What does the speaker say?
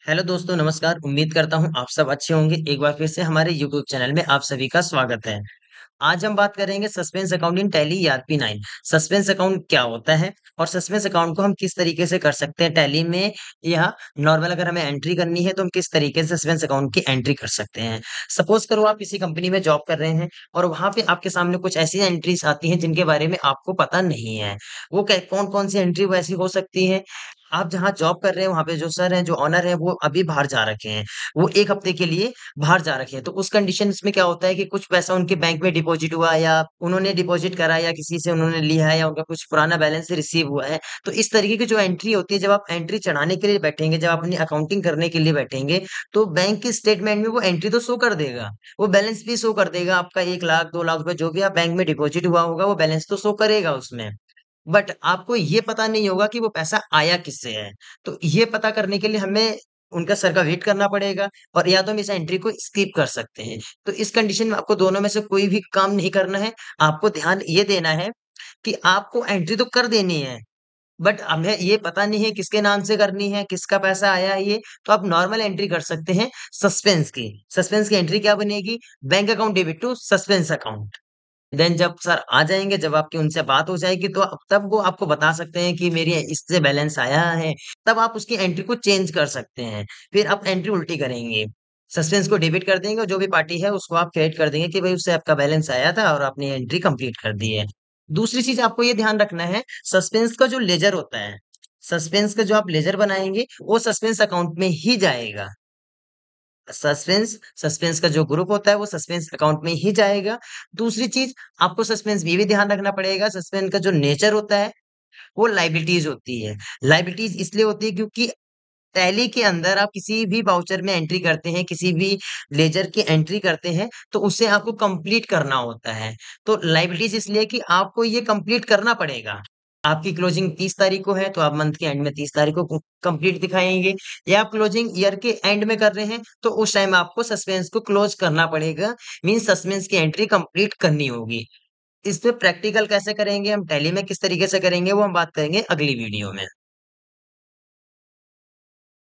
Hello दोस्तों, नमस्कार। उम्मीद करता हूँ आप सब अच्छे होंगे। एक बार फिर से हमारे यूट्यूब चैनल में आप सभी का स्वागत है। आज हम बात करेंगे suspense account in tally ERP 9। Suspense account क्या होता है और सस्पेंस अकाउंट को हम किस तरीके से कर सकते हैं टैली में, या नॉर्मल अगर हमें एंट्री करनी है तो हम किस तरीके से सस्पेंस अकाउंट की एंट्री कर सकते हैं। सपोज करो आप किसी कंपनी में जॉब कर रहे हैं और वहां पे आपके सामने कुछ ऐसी एंट्रीज आती हैं जिनके बारे में आपको पता नहीं है। वो कौन कौन सी एंट्री वो ऐसी हो सकती है। आप जहाँ जॉब कर रहे हैं वहां पे जो सर हैं, जो ऑनर है, वो अभी बाहर जा रखे हैं। वो एक हफ्ते के लिए बाहर जा रखे हैं, तो उस कंडीशन में क्या होता है कि कुछ पैसा उनके बैंक में डिपॉजिट हुआ, या उन्होंने डिपॉजिट करा, या किसी से उन्होंने लिया है, या उनका कुछ पुराना बैलेंस रिसीव हुआ है। तो इस तरीके की जो एंट्री होती है, जब आप एंट्री चढ़ाने के लिए बैठेंगे, जब आप अपनी अकाउंटिंग करने के लिए बैठेंगे, तो बैंक के स्टेटमेंट में वो एंट्री तो शो कर देगा। वो बैलेंस भी शो कर देगा, आपका 1 लाख 2 लाख रुपए जो भी आप बैंक में डिपॉजिट हुआ होगा वो बैलेंस तो शो करेगा उसमें। बट आपको ये पता नहीं होगा कि वो पैसा आया किससे है। तो ये पता करने के लिए हमें उनका सर का वेट करना पड़ेगा, और या तो हम इस एंट्री को स्किप कर सकते हैं। तो इस कंडीशन में आपको दोनों में से कोई भी काम नहीं करना है। आपको ध्यान ये देना है कि आपको एंट्री तो कर देनी है, बट हमें ये पता नहीं है किसके नाम से करनी है, किसका पैसा आया है ये। तो आप नॉर्मल एंट्री कर सकते हैं सस्पेंस की। सस्पेंस की एंट्री क्या बनेगी? Bank account debit to suspense account. Then जब सर आ जाएँगे, जब आपकी उनसे बात हो जाएगी, तो तब वो आपको बता सकते हैं कि मेरी इससे बैलेंस आया है। तब आप उसकी एंट्री को चेंज कर सकते हैं। फिर आप एंट्री उल्टी करेंगे। सस्पेंस को डेबिट कर देंगे और जो भी पार्टी है उसको आप क्रेडिट कर देंगे कि भाई उससे आपका बैलेंस आया था और आपने एंट्री कंप्लीट कर दी है। दूसरी चीज़ आपको ये ध्यान रखना है, सस्पेंस का जो लेजर होता है, सस्पेंस का जो आप लेजर बनाएँगे, वो सस्पेंस अकाउंट में ही जाएगा। सस्पेंस सस्पेंस का जो ग्रुप होता है वो सस्पेंस अकाउंट में ही जाएगा। दूसरी चीज़, आपको सस्पेंस ये भी ध्यान रखना पड़ेगा, सस्पेंस का जो नेचर होता है वो लायबिलिटीज़ होती है। लायबिलिटीज़ इसलिए होती है क्योंकि टैली के अंदर आप किसी भी वाउचर में एंट्री करते हैं, किसी भी लेजर की एंट्री करते हैं, तो उसे आपको कंप्लीट करना होता है। तो लायबिलिटीज़ इसलिए कि आपको ये कंप्लीट करना पड़ेगा। आपकी क्लोजिंग 30 तारीख को है, तो आप मंथ के एंड में 30 तारीख को कंप्लीट दिखाएँगे, या आप क्लोजिंग ईयर के एंड में कर रहे हैं, तो उस टाइम आपको सस्पेंस को क्लोज़ करना पड़ेगा, मीन्स सस्पेंस की एंट्री कंप्लीट करनी होगी। इस पे प्रैक्टिकल कैसे करेंगे, हम टैली में किस तरीके से करेंगे, वो हम बात करेंगे अगली वीडियो में।